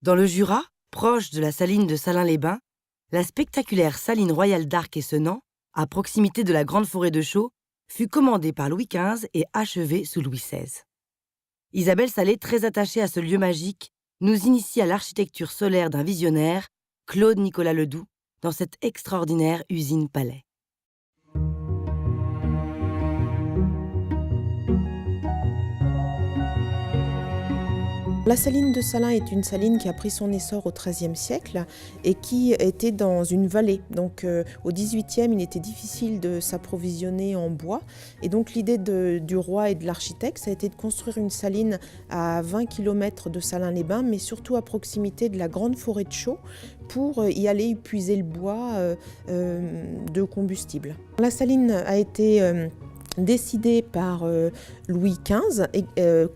Dans le Jura, proche de la saline de Salins-les-Bains, la spectaculaire saline royale d'Arc-et-Senans, à proximité de la grande forêt de Chaux, fut commandée par Louis XV et achevée sous Louis XVI. Isabelle Salé, très attachée à ce lieu magique, nous initie à l'architecture solaire d'un visionnaire, Claude Nicolas Ledoux, dans cette extraordinaire usine-palais. La saline de Salins est une saline qui a pris son essor au XIIIe siècle et qui était dans une vallée. Donc au XVIIIe, il était difficile de s'approvisionner en bois. Et donc l'idée du roi et de l'architecte, ça a été de construire une saline à 20 km de Salins-les-Bains, mais surtout à proximité de la grande forêt de Chaux pour y aller puiser le bois de combustible. La saline a été décidée par Louis XV et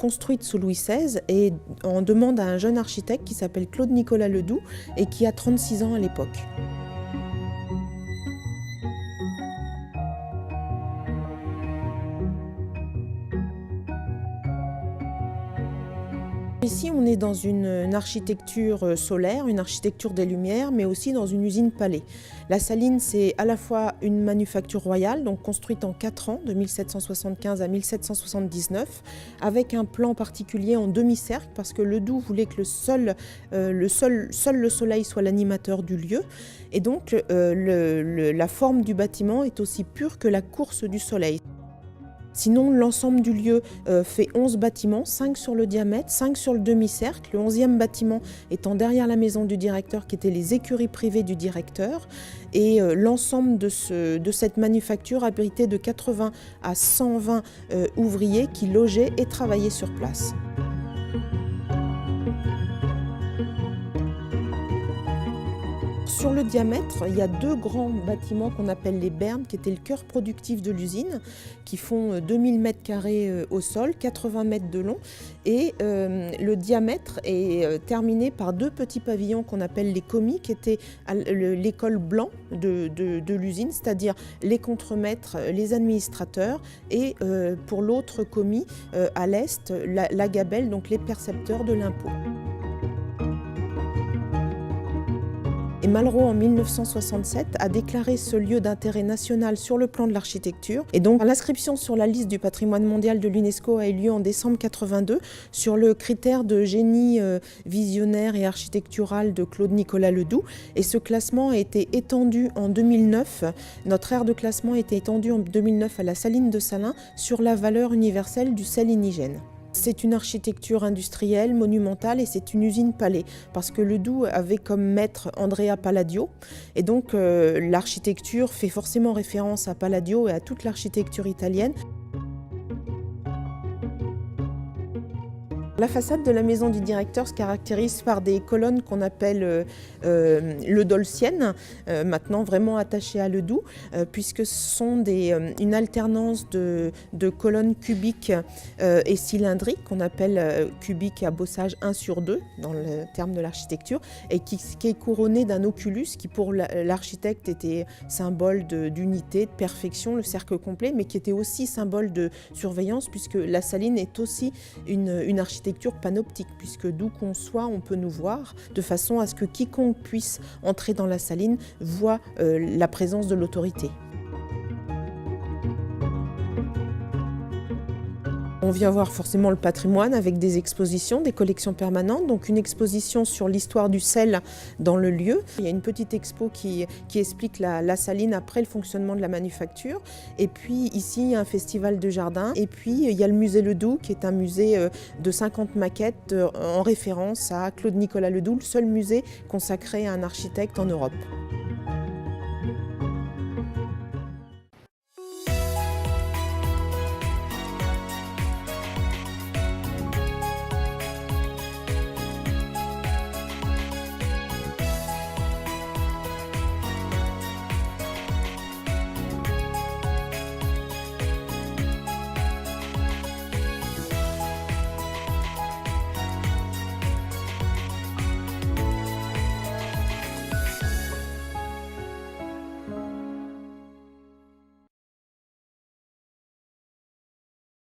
construite sous Louis XVI, et on demande à un jeune architecte qui s'appelle Claude Nicolas Ledoux et qui a 36 ans à l'époque. Ici, on est dans une architecture solaire, une architecture des Lumières, mais aussi dans une usine-palais. La saline, c'est à la fois une manufacture royale, donc construite en 4 ans, de 1775 à 1779, avec un plan particulier en demi-cercle, parce que Ledoux voulait que seul le soleil soit l'animateur du lieu. Et donc, la forme du bâtiment est aussi pure que la course du soleil. Sinon, l'ensemble du lieu fait 11 bâtiments, 5 sur le diamètre, 5 sur le demi-cercle. Le 11e bâtiment étant derrière la maison du directeur, qui étaient les écuries privées du directeur. Et l'ensemble de cette manufacture abritait de 80 à 120 ouvriers qui logeaient et travaillaient sur place. Sur le diamètre, il y a 2 grands bâtiments qu'on appelle les bernes, qui étaient le cœur productif de l'usine, qui font 2000 m² au sol, 80 mètres de long. Et le diamètre est terminé par 2 petits pavillons qu'on appelle les commis, qui étaient l'école blanc de l'usine, c'est-à-dire les contremaîtres, les administrateurs, et pour l'autre commis, à l'est, la gabelle, donc les percepteurs de l'impôt. Et Malraux, en 1967, a déclaré ce lieu d'intérêt national sur le plan de l'architecture. Et donc, l'inscription sur la liste du patrimoine mondial de l'UNESCO a eu lieu en décembre 82 sur le critère de génie visionnaire et architectural de Claude Nicolas Ledoux. Et ce classement a été étendu en 2009. Notre aire de classement a été étendue en 2009 à la saline de Salins sur la valeur universelle du sel inigène. C'est une architecture industrielle, monumentale, et c'est une usine-palais, parce que Ledoux avait comme maître Andrea Palladio, et donc l'architecture fait forcément référence à Palladio et à toute l'architecture italienne. La façade de la maison du directeur se caractérise par des colonnes qu'on appelle eudolciennes, maintenant vraiment attachées à Ledoux, puisque ce sont une alternance de colonnes cubiques et cylindriques, qu'on appelle cubiques à bossage 1/2 dans le terme de l'architecture, et qui est couronné d'un oculus qui pour l'architecte était symbole d'unité, de perfection, le cercle complet, mais qui était aussi symbole de surveillance, puisque la saline est aussi une architecture panoptique, puisque d'où qu'on soit, on peut nous voir, de façon à ce que quiconque puisse entrer dans la saline voit la présence de l'autorité. On vient voir forcément le patrimoine avec des expositions, des collections permanentes, donc une exposition sur l'histoire du sel dans le lieu. Il y a une petite expo qui explique la saline après le fonctionnement de la manufacture. Et puis ici, il y a un festival de jardin. Et puis il y a le musée Ledoux, qui est un musée de 50 maquettes en référence à Claude Nicolas Ledoux, le seul musée consacré à un architecte en Europe.